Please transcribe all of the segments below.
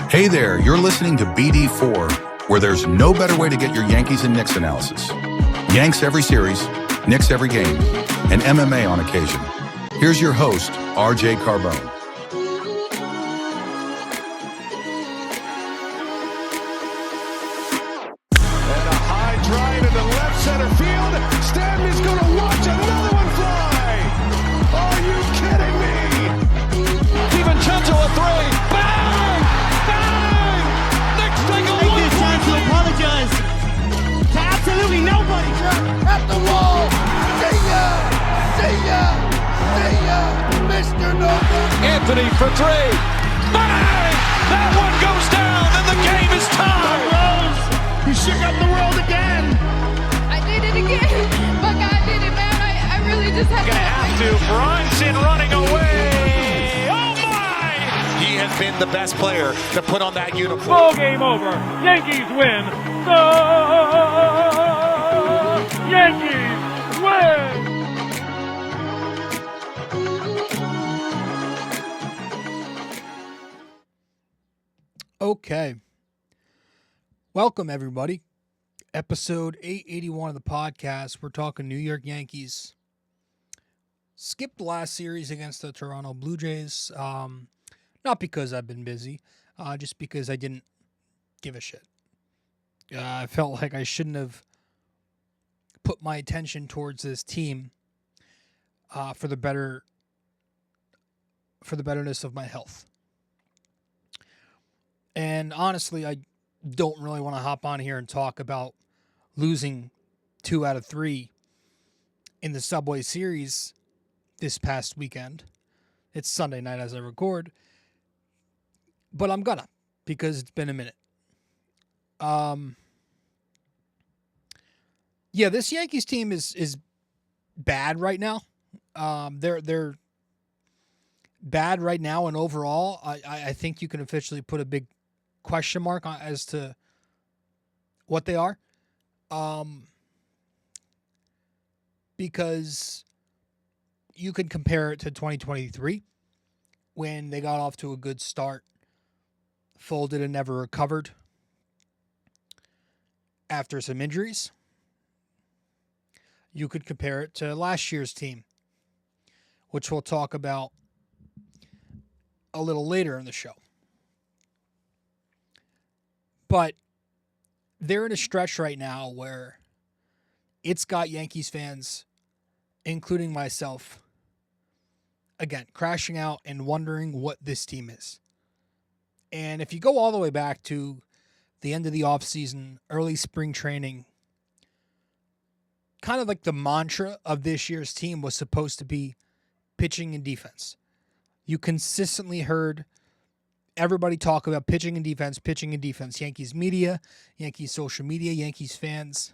Hey there, you're listening to BD4, where there's no better way to get your Yankees and Knicks analysis. Yanks every series, Knicks every game, and MMA on occasion. Here's your host, RJ Carbone. And a high drive into left center field. Stanley's going to watch another one fly. Are you kidding me? DiVincenzo a three. Bang! Bang! Knicks take a Take this time to apologize to absolutely nobody. At the wall. See ya! See ya! See ya! Mr. Nova. Anthony for three. Bang! That one goes down and the game is tied. You shook up the world again. I did it again. But God did it, man. I really just had Gonna have to. Brunson running away. Oh my! He has been the best player to put on that uniform. Ball game over. Yankees win. The Yankees win. Okay. Welcome, everybody. Episode 881 of the podcast. We're talking New York Yankees. Skipped the last series against the Toronto Blue Jays. Not because I've been busy, just because I didn't give a shit. I felt like I shouldn't have put my attention towards this team for the betterness of my health. And honestly, I don't really want to hop on here and talk about losing 2 out of 3 in the Subway Series this past weekend. It's Sunday night as I record, but I'm gonna, because it's been a minute. Yeah, this Yankees team is bad right now. They're bad right now, and overall, I think you can officially put a big question mark on as to what they are, because you could compare it to 2023 when they got off to a good start, folded and never recovered after some injuries. You could compare it to last year's team, which we'll talk about a little later in the show. But they're in a stretch right now where it's got Yankees fans, including myself, again, crashing out and wondering what this team is. And if you go all the way back to the end of the offseason, early spring training, kind of like the mantra of this year's team was supposed to be pitching and defense. You consistently heard everybody talk about pitching and defense, pitching and defense. Yankees media, Yankees social media, Yankees fans.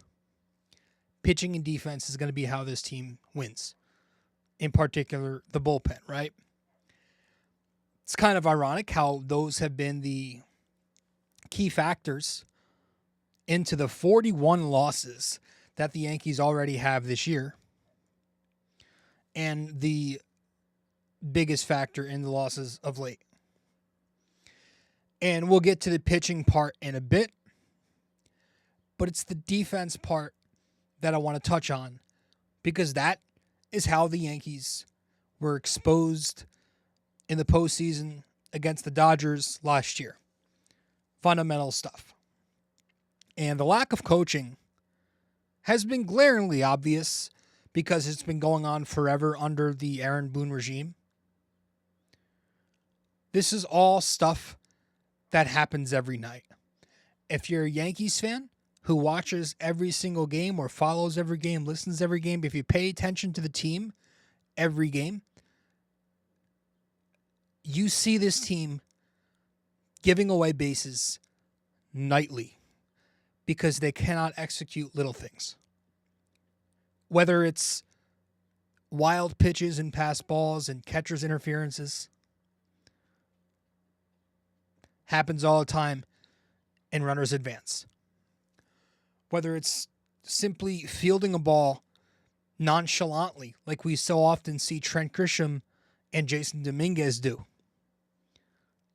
Pitching and defense is going to be how this team wins. In particular, the bullpen, right? It's kind of ironic how those have been the key factors into the 41 losses that the Yankees already have this year, and the biggest factor in the losses of late. And we'll get to the pitching part in a bit, but it's the defense part that I want to touch on, because that is how the Yankees were exposed in the postseason against the Dodgers last year. Fundamental stuff. And the lack of coaching has been glaringly obvious because it's been going on forever under the Aaron Boone regime. This is all stuff that happens every night. If you're a Yankees fan who watches every single game or follows every game, listens to every game, if you pay attention to the team every game, you see this team giving away bases nightly because they cannot execute little things. Whether it's wild pitches and pass balls and catcher's interferences, happens all the time, and runners advance. Whether it's simply fielding a ball nonchalantly, like we so often see Trent Grisham and Jason Dominguez do.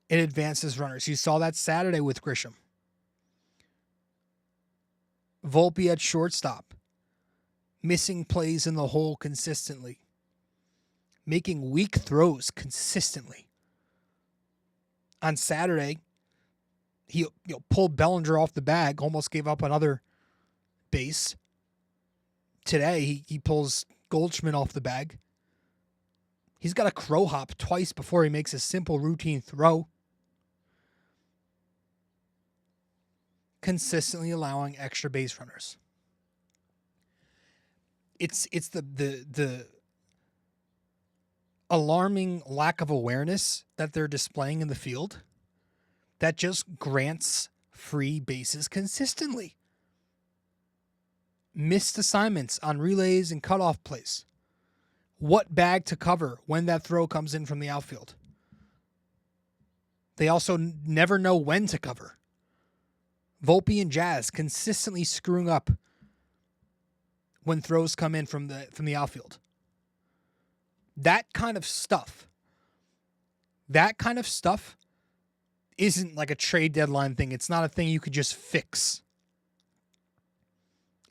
It advances runners. You saw that Saturday with Grisham. Volpe at shortstop. Missing plays in the hole consistently. Making weak throws consistently. On Saturday, he pulled Bellinger off the bag, almost gave up another base. Today, he pulls Goldschmidt off the bag. He's got a crow hop twice before he makes a simple routine throw. Consistently allowing extra base runners. It's the alarming lack of awareness that they're displaying in the field that just grants free bases consistently. Missed assignments on relays and cutoff plays. What bag to cover when that throw comes in from the outfield. They also never know when to cover. Volpe and Jazz consistently screwing up when throws come in from the outfield. That kind of stuff isn't like a trade deadline thing. It's not a thing you could just fix.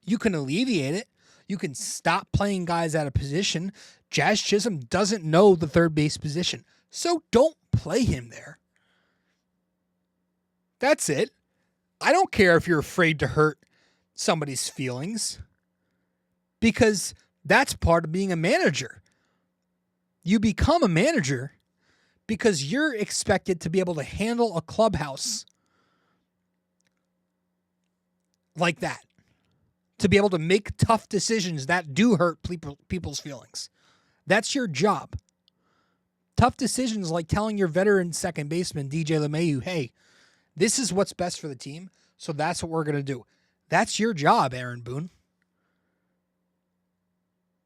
You can alleviate it. You can stop playing guys out of position. Jazz Chisholm doesn't know the third base position, so don't play him there. That's it. I don't care if you're afraid to hurt somebody's feelings, because that's part of being a manager. You become a manager because you're expected to be able to handle a clubhouse like that, to be able to make tough decisions that do hurt people's feelings. That's your job. Tough decisions like telling your veteran second baseman, DJ LeMahieu, hey, this is what's best for the team, so that's what we're going to do. That's your job, Aaron Boone.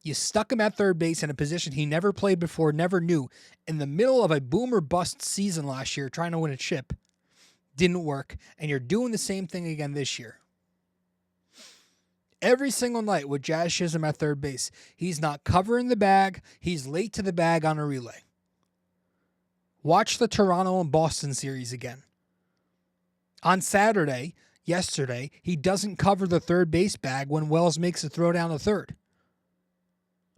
You stuck him at third base in a position he never played before, never knew, in the middle of a boom or bust season last year trying to win a chip. Didn't work, and you're doing the same thing again this year. Every single night with Jazz Chisholm at third base, he's not covering the bag, he's late to the bag on a relay. Watch the Toronto and Boston series again. On Saturday, yesterday, he doesn't cover the third base bag when Wells makes a throw down the third.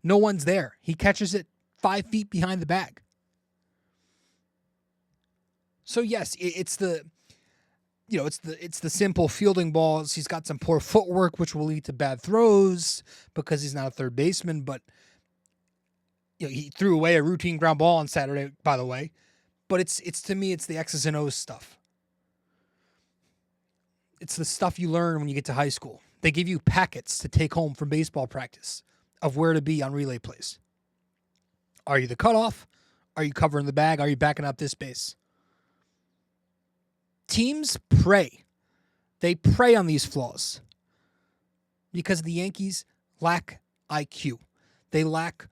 No one's there. He catches it 5 feet behind the bag. So yes, it's the simple fielding balls. He's got some poor footwork, which will lead to bad throws because he's not a third baseman. But he threw away a routine ground ball on Saturday, by the way. But it's to me, it's the X's and O's stuff. It's the stuff you learn when you get to high school. They give you packets to take home from baseball practice of where to be on relay plays. Are you the cutoff? Are you covering the bag? Are you backing up this base? Teams prey. They prey on these flaws because the Yankees lack IQ. They lack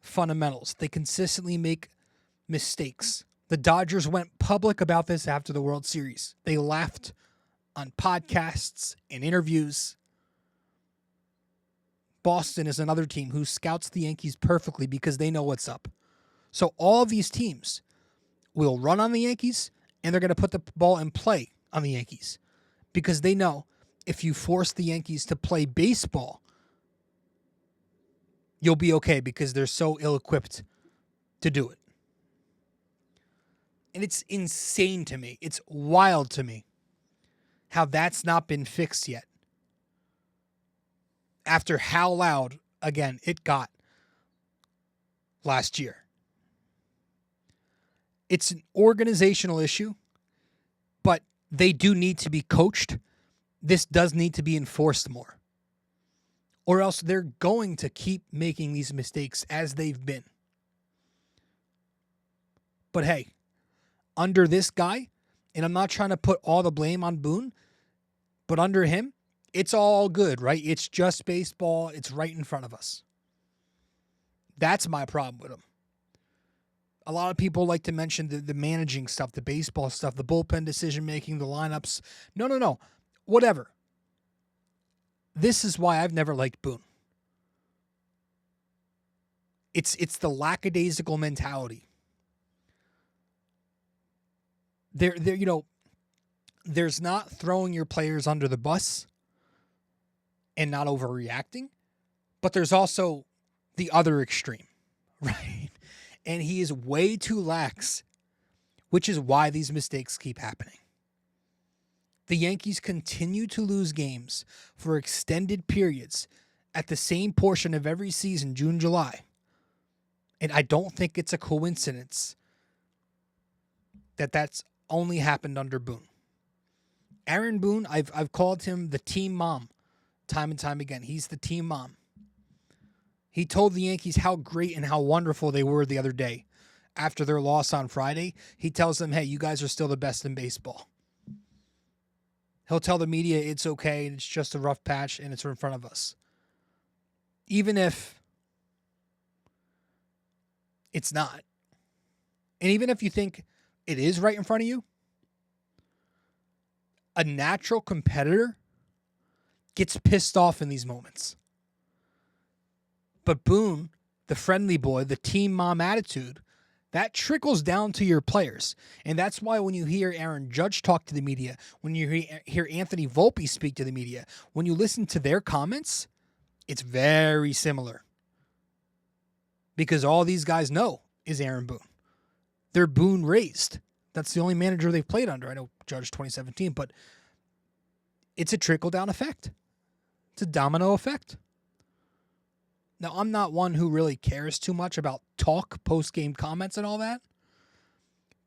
fundamentals. They consistently make mistakes. The Dodgers went public about this after the World Series. They laughed on podcasts and interviews. Boston is another team who scouts the Yankees perfectly because they know what's up. So all of these teams will run on the Yankees, and they're going to put the ball in play on the Yankees because they know if you force the Yankees to play baseball, you'll be okay because they're so ill-equipped to do it. And it's insane to me. It's wild to me how that's not been fixed yet. After how loud, again, it got last year. It's an organizational issue, but they do need to be coached. This does need to be enforced more. Or else they're going to keep making these mistakes as they've been. But hey, under this guy, and I'm not trying to put all the blame on Boone, but under him, it's all good, right? It's just baseball. It's right in front of us. That's my problem with him. A lot of people like to mention the managing stuff, the baseball stuff, the bullpen decision-making, the lineups. No. Whatever. This is why I've never liked Boone. It's the lackadaisical mentality. There's not throwing your players under the bus and not overreacting, but there's also the other extreme, right? And he is way too lax, which is why these mistakes keep happening. The Yankees continue to lose games for extended periods at the same portion of every season, June, July. And I don't think it's a coincidence that that's only happened under Boone. Aaron Boone, I've called him the team mom time and time again. He's the team mom. He told the Yankees how great and how wonderful they were the other day. After their loss on Friday, he tells them, hey, you guys are still the best in baseball. He'll tell the media it's okay and it's just a rough patch and it's in front of us. Even if it's not. And even if you think it is right in front of you, a natural competitor gets pissed off in these moments. But Boone, the friendly boy, the team mom attitude, that trickles down to your players. And that's why when you hear Aaron Judge talk to the media, when you hear Anthony Volpe speak to the media, when you listen to their comments, it's very similar. Because all these guys know is Aaron Boone. They're Boone raised. That's the only manager they've played under. I know Judge 2017, but it's a trickle-down effect. It's a domino effect. Now, I'm not one who really cares too much about talk, post-game comments, and all that.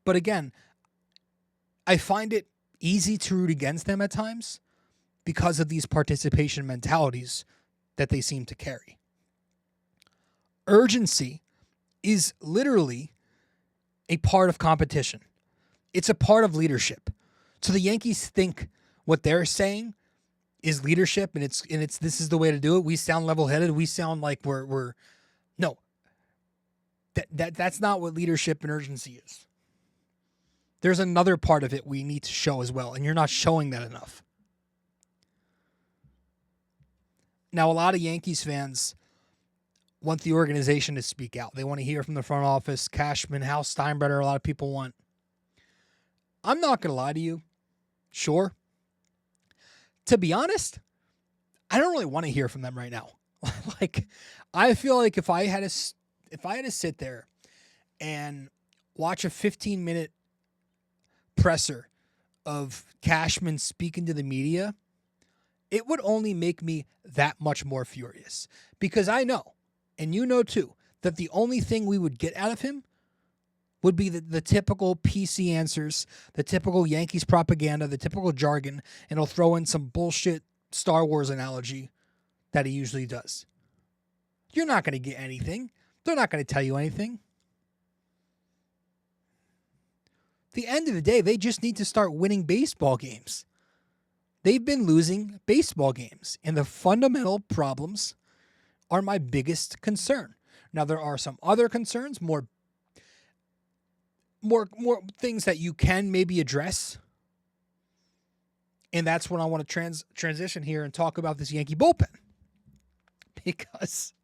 But again, I find it easy to root against them at times because of these participation mentalities that they seem to carry. Urgency is literally a part of competition. It's a part of leadership. So the Yankees think what they're saying is leadership, and it's this is the way to do it. We sound level-headed. We sound like we're no. That's not what leadership and urgency is. There's another part of it we need to show as well, and you're not showing that enough. Now, a lot of Yankees fans want the organization to speak out. They want to hear from the front office, Cashman, House, Steinbrenner, a lot of people want. I'm not going to lie to you. Sure. To be honest, I don't really want to hear from them right now. Like, I feel like if I had to sit there and watch a 15-minute presser of Cashman speaking to the media, it would only make me that much more furious. Because I know, and you know too, that the only thing we would get out of him would be the typical PC answers, the typical Yankees propaganda, the typical jargon, and he'll throw in some bullshit Star Wars analogy that he usually does. You're not going to get anything. They're not going to tell you anything. At the end of the day, they just need to start winning baseball games. They've been losing baseball games, and the fundamental problems are my biggest concern. Now, there are some other concerns, more things that you can maybe address. And that's when I want to transition here and talk about this Yankee bullpen. Because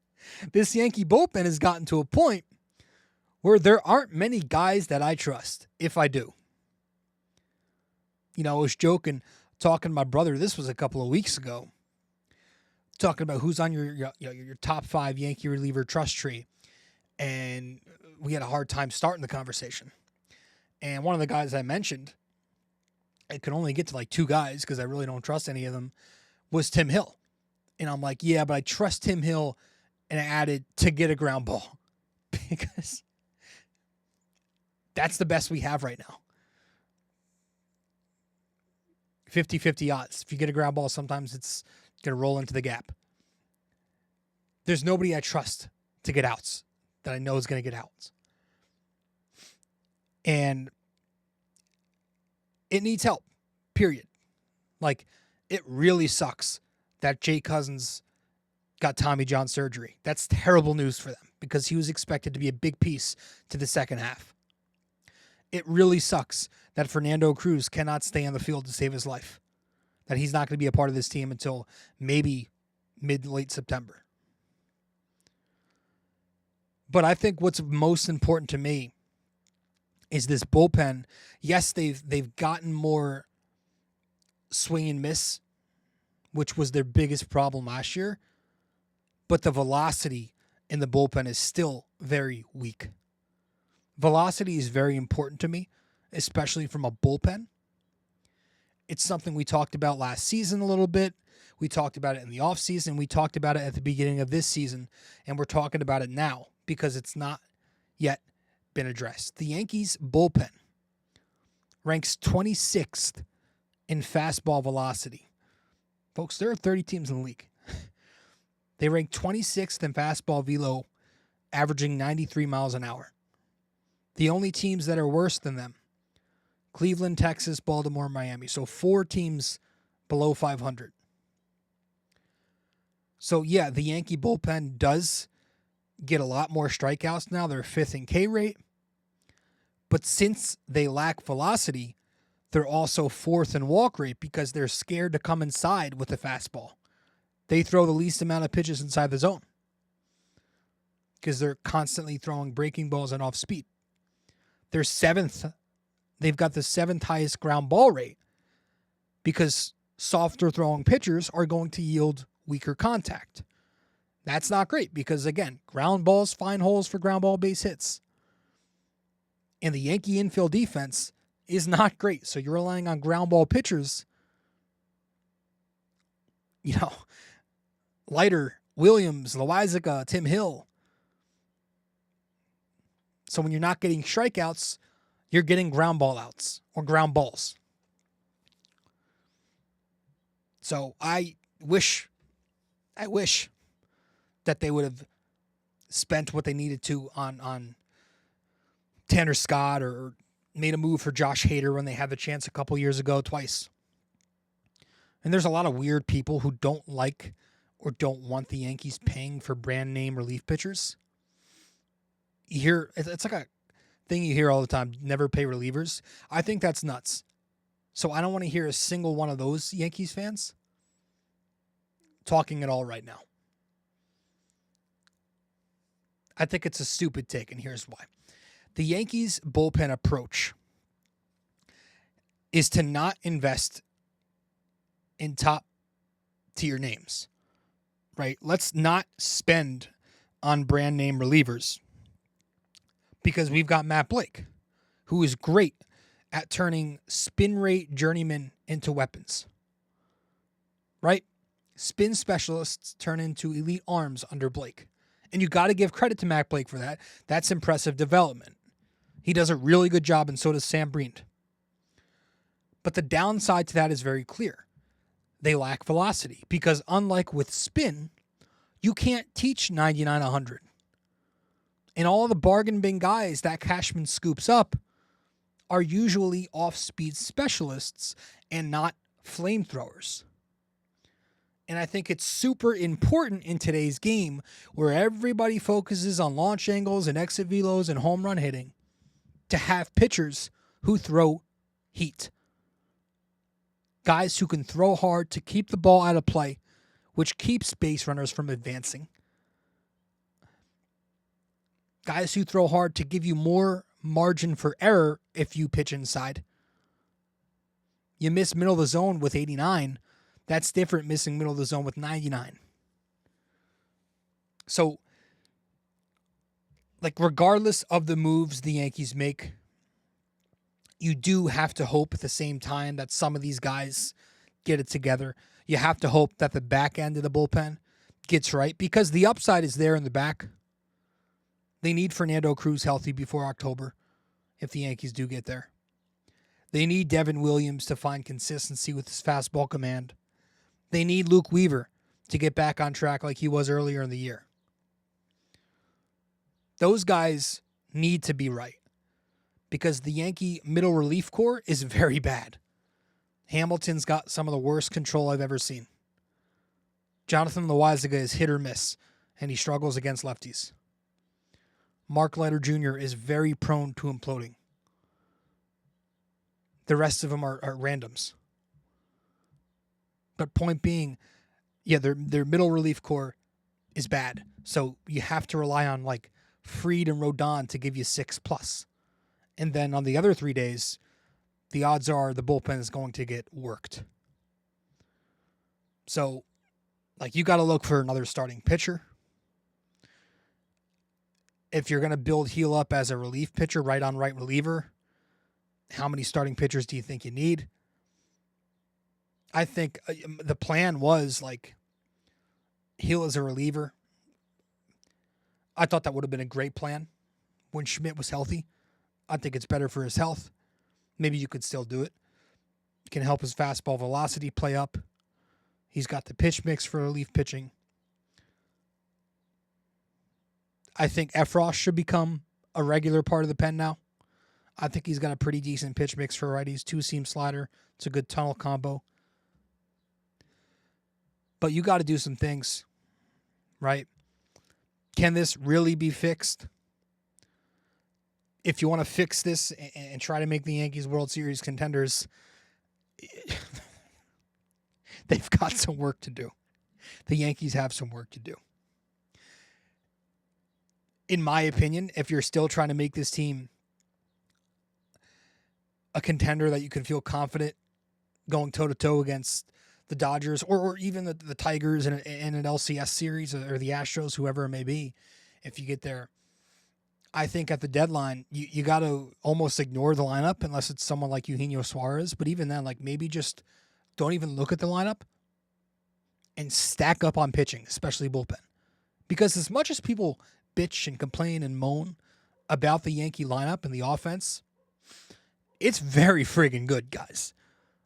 this Yankee bullpen has gotten to a point where there aren't many guys that I trust, if I do. You know, I was talking to my brother, this was a couple of weeks ago, talking about who's on your top 5 Yankee reliever trust tree. And we had a hard time starting the conversation. And one of the guys I mentioned, I could only get to like 2 guys because I really don't trust any of them, was Tim Hill. And I'm like, yeah, but I trust Tim Hill, and I added to get a ground ball because that's the best we have right now. 50-50 odds. If you get a ground ball, sometimes it's going to roll into the gap. There's nobody I trust to get outs that I know is going to get outs. And it needs help, period. Like, it really sucks that Jay Cousins got Tommy John surgery. That's terrible news for them because he was expected to be a big piece to the second half. It really sucks that Fernando Cruz cannot stay on the field to save his life, that he's not going to be a part of this team until maybe mid-late September. But I think what's most important to me is this bullpen. Yes, they've gotten more swing and miss, which was their biggest problem last year, but the velocity in the bullpen is still very weak. Velocity is very important to me, especially from a bullpen. It's something we talked about last season a little bit. We talked about it in the offseason. We talked about it at the beginning of this season, and we're talking about it now because it's not yet been addressed. The Yankees bullpen ranks 26th in fastball velocity. Folks, there are 30 teams in the league. They rank 26th in fastball velo, averaging 93 miles an hour. The only teams that are worse than them, Cleveland, Texas, Baltimore, Miami. So 4 teams below 500. So yeah, the Yankee bullpen does get a lot more strikeouts now. They're 5th in K rate. But since they lack velocity, they're also 4th in walk rate because they're scared to come inside with the fastball. They throw the least amount of pitches inside the zone because they're constantly throwing breaking balls and off speed. They're 7th. They've got the 7th highest ground ball rate because softer throwing pitchers are going to yield weaker contact. That's not great because, again, ground balls find holes for ground ball base hits. And the Yankee infield defense is not great. So you're relying on ground ball pitchers, Leiter, Williams, Loizaga, Tim Hill. So when you're not getting strikeouts, you're getting ground ball outs or ground balls. So I wish that they would have spent what they needed to on Tanner Scott or made a move for Josh Hader when they had the chance a couple years ago twice. And there's a lot of weird people who don't like or don't want the Yankees paying for brand name relief pitchers. You hear, it's like a thing you hear all the time, never pay relievers. I think that's nuts. So I don't want to hear a single one of those Yankees fans talking at all right now. I think it's a stupid take, and here's why. The Yankees bullpen approach is to not invest in top tier names, right? Let's not spend on brand name relievers because we've got Matt Blake, who is great at turning spin rate journeymen into weapons, right? Spin specialists turn into elite arms under Blake. And you got to give credit to Matt Blake for that. That's impressive development. He does a really good job, and so does Sam Breend. But the downside to that is very clear. They lack velocity because unlike with spin, you can't teach 99, 100. And all the bargain bin guys that Cashman scoops up are usually off-speed specialists and not flamethrowers. And I think it's super important in today's game where everybody focuses on launch angles and exit velos and home run hitting to have pitchers who throw heat. Guys who can throw hard to keep the ball out of play, which keeps base runners from advancing. Guys who throw hard to give you more margin for error if you pitch inside. You miss middle of the zone with 89. That's different missing middle of the zone with 99. So, regardless of the moves the Yankees make, you do have to hope at the same time that some of these guys get it together. You have to hope that the back end of the bullpen gets right because the upside is there in the back. They need Fernando Cruz healthy before October if the Yankees do get there. They need Devin Williams to find consistency with his fastball command. They need Luke Weaver to get back on track like he was earlier in the year. Those guys need to be right because the Yankee middle relief corps is very bad. Hamilton's got some of the worst control I've ever seen. Jonathan Loizaga is hit or miss, and he struggles against lefties. Mark Leiter Jr. is very prone to imploding. The rest of them are randoms. But point being, their middle relief corps is bad. So you have to rely on Fried and Rodon to give you 6+. And then on the other 3 days, the odds are the bullpen is going to get worked. So, like, you got to look for another starting pitcher. If you're going to build Heel up as a relief pitcher, right on right reliever, how many starting pitchers do you think you need? I think the plan was, like, Heel as a reliever. I thought that would have been a great plan when Schmidt was healthy. I think it's better for his health. Maybe you could still do it. It can help his fastball velocity play up. He's got the pitch mix for relief pitching. I think Efros should become a regular part of the pen now. I think he's got a pretty decent pitch mix for righties. 2-seam slider. It's a good tunnel combo. But you got to do some things, right? Can this really be fixed? If you want to fix this and try to make the Yankees World Series contenders, they've got some work to do. The Yankees have some work to do. In my opinion, if you're still trying to make this team a contender that you can feel confident going toe-to-toe against the Dodgers or even the Tigers in an LCS series or the Astros, whoever it may be, if you get there, I think at the deadline, you got to almost ignore the lineup unless it's someone like Eugenio Suarez. But even then, like, maybe just don't even look at the lineup and stack up on pitching, especially bullpen. Because as much as people bitch and complain and moan about the Yankee lineup and the offense, it's very friggin' good, guys.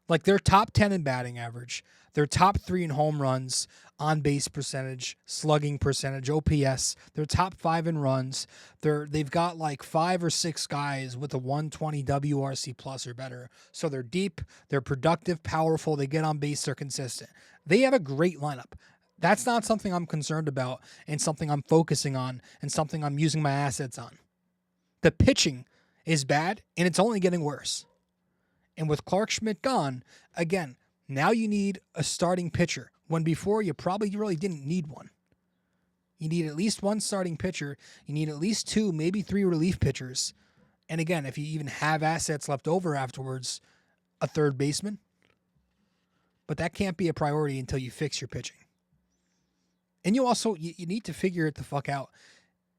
Like, they're top 10 in batting average. They're top 3 in home runs, on-base percentage, slugging percentage, OPS. They're top 5 in runs. They've got like 5 or 6 guys with a 120 WRC plus or better. So they're deep, they're productive, powerful, they get on base, they're consistent. They have a great lineup. That's not something I'm concerned about and something I'm focusing on and something I'm using my assets on. The pitching is bad, and it's only getting worse. And with Clark Schmidt gone, again, now you need a starting pitcher, when before you probably really didn't need one. You need at least one starting pitcher. You need at least 2, maybe 3 relief pitchers. And again, if you even have assets left over afterwards, a third baseman. But that can't be a priority until you fix your pitching. And you also, you need to figure it the fuck out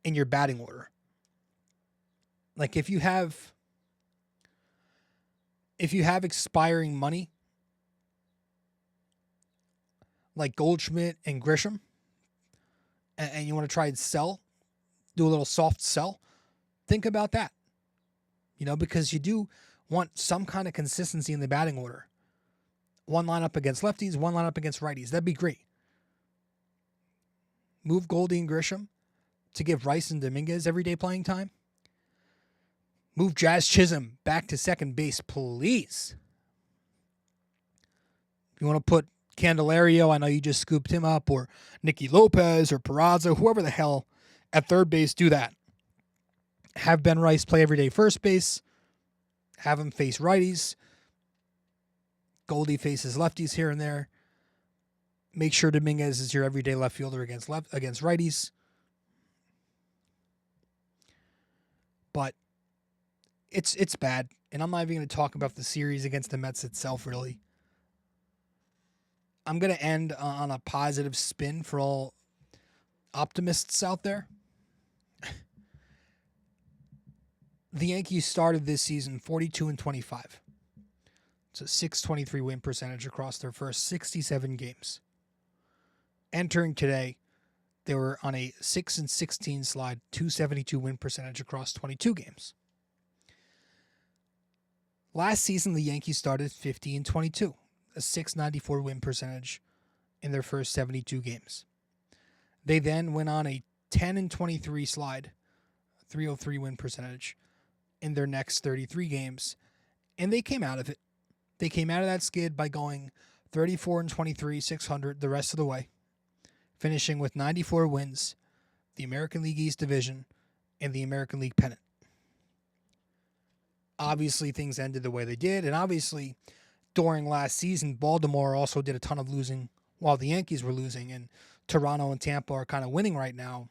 in your batting order. Like, if you have expiring money, like Goldschmidt and Grisham, and you want to try and sell, do a little soft sell, think about that. You know, because you do want some kind of consistency in the batting order. One lineup against lefties, one lineup against righties. That'd be great. Move Goldie and Grisham to give Rice and Dominguez everyday playing time. Move Jazz Chisholm back to second base, please. If you want to put Candelario, I know you just scooped him up, or Nicky Lopez or Peraza, whoever the hell, at third base, do that. Have Ben Rice play everyday first base. Have him face righties. Goldie faces lefties here and there. Make sure Dominguez is your everyday left fielder against righties. But it's bad, and I'm not even going to talk about the series against the Mets itself, really. I'm going to end on a positive spin for all optimists out there. The Yankees started this season 42-25. It's a .623 win percentage across their first 67 games. Entering today, they were on a 6-16 slide, .272 win percentage across 22 games. Last season, the Yankees started 50-22, a .694 win percentage in their first 72 games. They then went on a 10-23 slide, .303 win percentage in their next 33 games, and they came out of it. They came out of that skid by going 34-23, .600 the rest of the way, finishing with 94 wins, the American League East Division, and the American League pennant. Obviously, things ended the way they did, and obviously, during last season, Baltimore also did a ton of losing while the Yankees were losing, and Toronto and Tampa are kind of winning right now.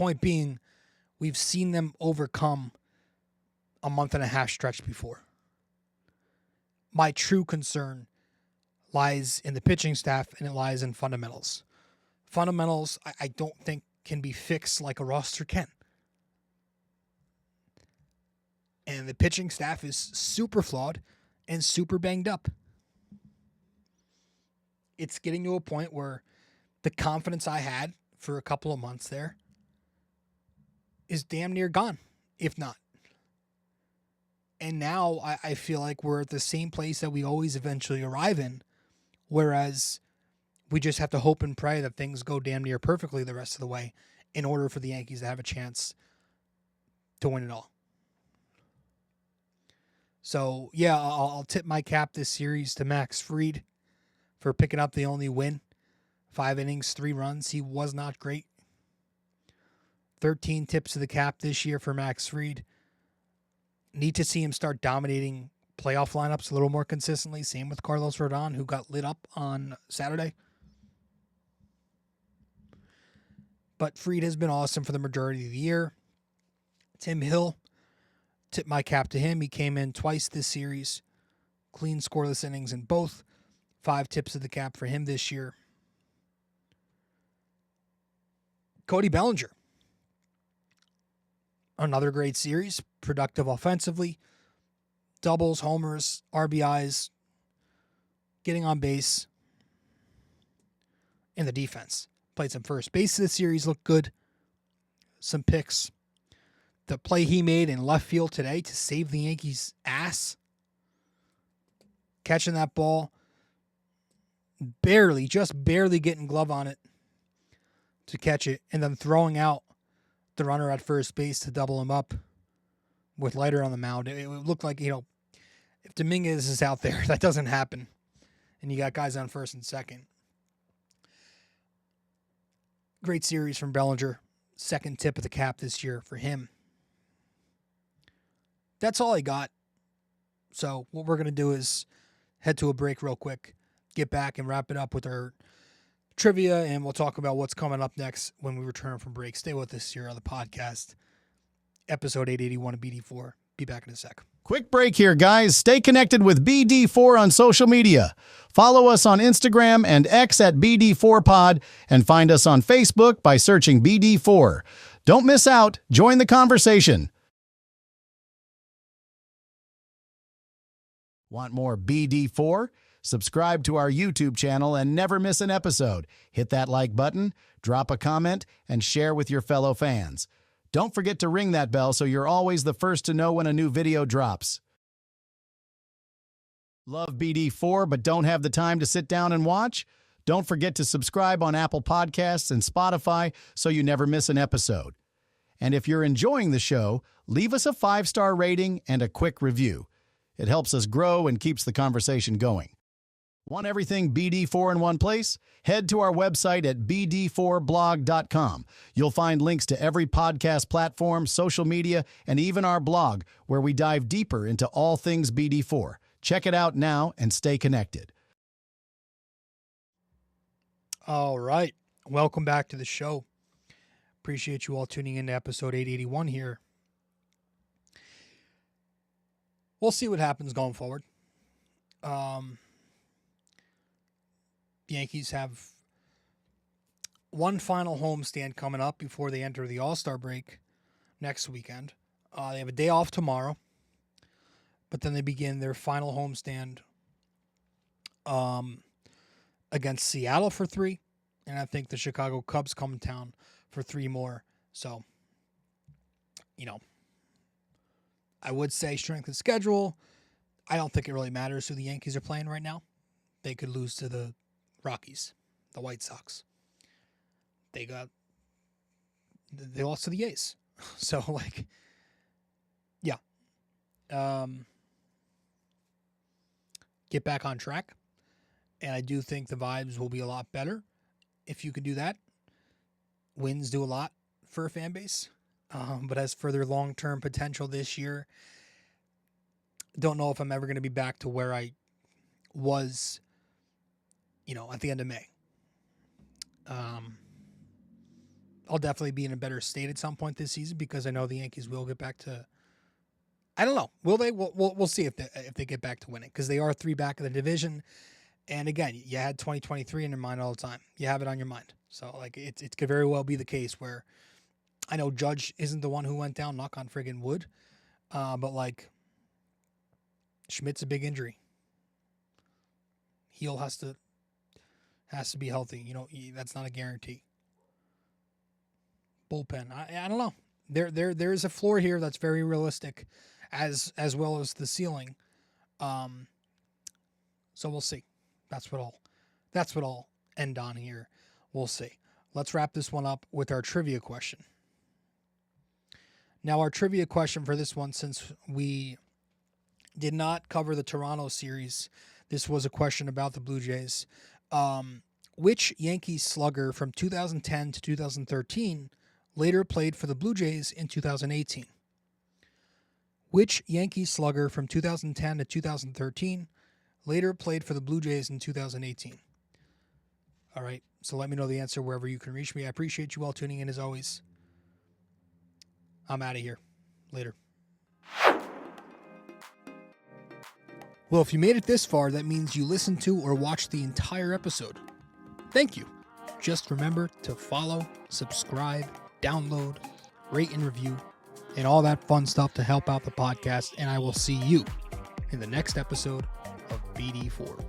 point being, we've seen them overcome a month-and-a-half stretch before. My true concern lies in the pitching staff, and it lies in fundamentals. Fundamentals, I don't think can be fixed like a roster can. And the pitching staff is super flawed and super banged up. It's getting to a point where the confidence I had for a couple of months there is damn near gone, if not. And now I feel like we're at the same place that we always eventually arrive in, whereas we just have to hope and pray that things go damn near perfectly the rest of the way in order for the Yankees to have a chance to win it all. So, yeah, I'll tip my cap this series to Max Fried for picking up the only win. 5 innings, 3 runs. He was not great. 13 tips of the cap this year for Max Fried. Need to see him start dominating playoff lineups a little more consistently. Same with Carlos Rodon, who got lit up on Saturday. But Fried has been awesome for the majority of the year. Tim Hill, tip my cap to him. He came in twice this series. Clean scoreless innings in both. 5 tips of the cap for him this year. Cody Bellinger. Another great series. Productive offensively. Doubles, homers, RBIs. Getting on base. In the defense. Played some first base this series. Looked good. Some picks. The play he made in left field today to save the Yankees' ass. Catching that ball. Just barely getting glove on it to catch it. And then throwing out the runner at first base to double him up with Leiter on the mound. It looked like, if Dominguez is out there, that doesn't happen. And you got guys on first and second. Great series from Bellinger. Second tip of the cap this year for him. That's all I got. So what we're going to do is head to a break real quick, get back and wrap it up with our trivia, and we'll talk about what's coming up next when we return from break. Stay with us here on the podcast, episode 881 of BD4. Be back in a sec. Quick break here, guys. Stay connected with BD4 on social media. Follow us on Instagram and X at BD4Pod, and find us on Facebook by searching BD4. Don't miss out. Join the conversation. Want more BD4? Subscribe to our YouTube channel and never miss an episode. Hit that like button, drop a comment, and share with your fellow fans. Don't forget to ring that bell so you're always the first to know when a new video drops. Love BD4 but don't have the time to sit down and watch? Don't forget to subscribe on Apple Podcasts and Spotify so you never miss an episode. And if you're enjoying the show, leave us a 5-star rating and a quick review. It helps us grow and keeps the conversation going. Want everything BD4 in one place? Head to our website at bd4blog.com. You'll find links to every podcast platform, social media, and even our blog, where we dive deeper into all things BD4. Check it out now and stay connected. All right. Welcome back to the show. Appreciate you all tuning in to episode 881 here. We'll see what happens going forward. Yankees have one final homestand coming up before they enter the All-Star break next weekend. They have a day off tomorrow, but then they begin their final homestand against Seattle for 3, and I think the Chicago Cubs come in town for 3 more. So, I would say strength of schedule. I don't think it really matters who the Yankees are playing right now. They could lose to the Rockies, the White Sox. They lost to the A's. So, yeah. Get back on track. And I do think the vibes will be a lot better if you could do that. Wins do a lot for a fan base. But as for their long-term potential this year, don't know if I'm ever going to be back to where I was, at the end of May. I'll definitely be in a better state at some point this season because I know the Yankees will get back to. I don't know. Will they? We'll see if they get back to winning because they are 3 back of the division. And again, you had 2023 in your mind all the time. You have it on your mind. So like it could very well be the case where I know Judge isn't the one who went down, knock on friggin' wood. But like Schmidt's a big injury. Heel has to be healthy. You know, that's not a guarantee. Bullpen. I don't know. There is a floor here that's very realistic as well as the ceiling. So we'll see. That's what I'll end on here. We'll see. Let's wrap this one up with our trivia question. Now, our trivia question for this one, since we did not cover the Toronto series, this was a question about the Blue Jays. Which Yankees slugger from 2010 to 2013 later played for the Blue Jays in 2018? Which Yankees slugger from 2010 to 2013 later played for the Blue Jays in 2018? All right, so let me know the answer wherever you can reach me. I appreciate you all tuning in as always. I'm out of here. Later. Well, if you made it this far, that means you listened to or watched the entire episode. Thank you. Just remember to follow, subscribe, download, rate and review, and all that fun stuff to help out the podcast. And I will see you in the next episode of BD4.